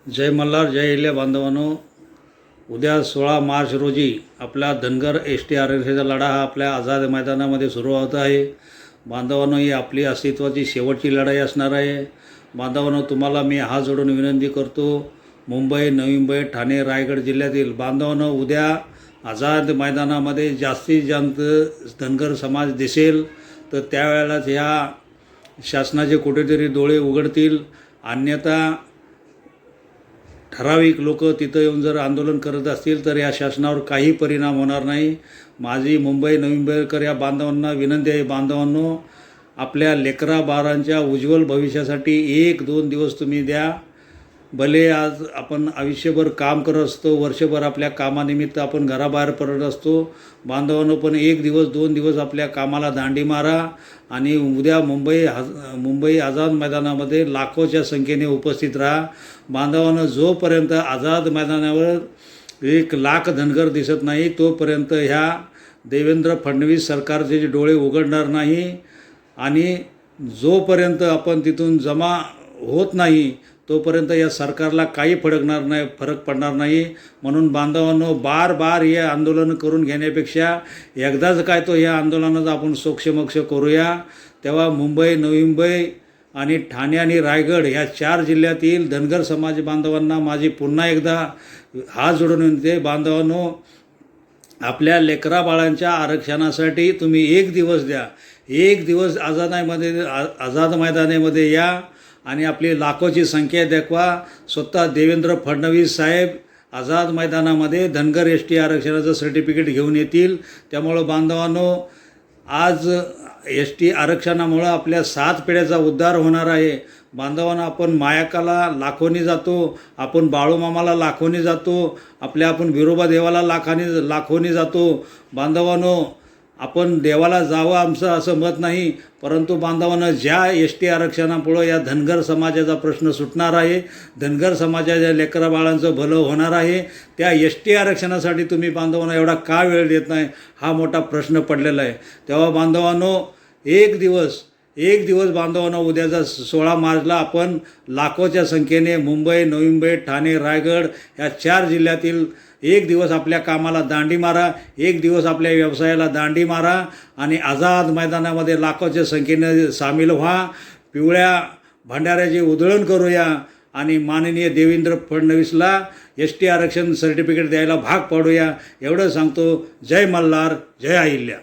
जय मल्हार जय अहिल्या बांधवांनो, उद्या 16 मार्च रोजी आपला धनगर एस टी आरक्षणाचा लढा हा आपल्या आझाद मैदानामध्ये सुरू होत आहे. बांधवांनो, ही आपली अस्तित्वाची शेवटची लढाई असणार आहे. बांधवांनो, तुम्हाला मी हात जोडून विनंती करतो, मुंबई, नवी मुंबई, ठाणे, रायगड जिल्ह्यातील बांधवांनो, उद्या आझाद मैदानामध्ये जास्तीत जास्त धनगर समाज दिसेल तर त्यावेळेलाच ह्या शासनाचे कुठेतरी डोळे उघडतील. अन्यथा ठराविक लोक तिथं येऊन जर आंदोलन करत असतील तर या शासनावर काही परिणाम होणार नाही. माझी मुंबई नवी मुंबईकर या बांधवांना विनंती आहे, बांधवांनो, आपल्या लेकरा बाळांच्या उज्ज्वल भविष्यासाठी 1-2 दिवस तुम्ही द्या. भले आज आपण आयुष्यभर काम करत असतो, वर्षभर आपल्या कामानिमित्त आपण घराबाहेर पडत असतो बांधवांनो, पण 1 दिवस 2 दिवस आपल्या कामाला दांडी मारा आणि उद्या मुंबई आझाद मैदानामध्ये लाखोच्या संख्येने उपस्थित राहा. बांधवांनो, जोपर्यंत आझाद मैदानावर 1 लाख धनगर दिसत नाही तोपर्यंत ह्या देवेंद्र फडणवीस सरकारचे डोळे उघडणार नाही आणि जोपर्यंत आपण तिथून जमा होत नाही तोपर्यंत या सरकारला काही फरक पडणार नाही. म्हणून बांधवांनो, बार हे आंदोलन करून घेण्यापेक्षा एकदाच काय तो या आंदोलनाचा आपण सोक्षमोक्ष करूया. तेव्हा मुंबई, नवी मुंबई आणि ठाणे आणि रायगड ह्या 4 जिल्ह्यातील धनगर समाज बांधवांना माझी पुन्हा एकदा हात जोडून विनंती, बांधवांनो, आपल्या लेकरा बाळांच्या आरक्षणासाठी तुम्ही 1 दिवस द्या. 1 दिवस आझाद मैदानामध्ये या आणि आपली लाखोची संख्या दाखवा. स्वतः देवेंद्र फडणवीस साहेब आझाद मैदानामध्ये धनगर एस टी आरक्षणाचं सर्टिफिकेट घेऊन येतील. त्यामुळं बांधवांनो, आज एस टी आरक्षणामुळं आपल्या 7 पिढ्याचा उद्धार होणार आहे. बांधवांनो, आपण मायाकाला लाखोनी जातो, आपण बाळूमामाला लाखोनी जातो, आपण विरोबा देवाला लाखोनी जातो. बांधवांनो, आपण देवाला जावं आमचं असं मत नाही, परंतु बांधवांनो, ज्या एस टी आरक्षणामुळं या धनगर समाजाचा प्रश्न सुटणार आहे, धनगर समाजाच्या लेकरा बाळांचं भलं होणार आहे, त्या एस टी आरक्षणासाठी तुम्ही बांधवांनो एवढा का वेळ देत नाही, हा मोठा प्रश्न पडलेला आहे. तेव्हा बांधवांनो, एक दिवस बांधवांनो, उद्याचा 16 मार्चला आपण लाखोच्या संख्येने मुंबई, नवी मुंबई, ठाणे, रायगड या 4 जिल्ह्यातील 1 दिवस आपल्या कामाला दांडी मारा, 1 दिवस आपल्या व्यवसायाला दांडी मारा आणि आझाद मैदानामध्ये लाखोच्या संख्येने सामील व्हा. पिवळ्या भंडाऱ्याची उधळण करूया आणि माननीय देवेंद्र फडणवीसला एस टी आरक्षण सर्टिफिकेट द्यायला भाग पाडूया. एवढं सांगतो. जय मल्हार, जय अहिल्या.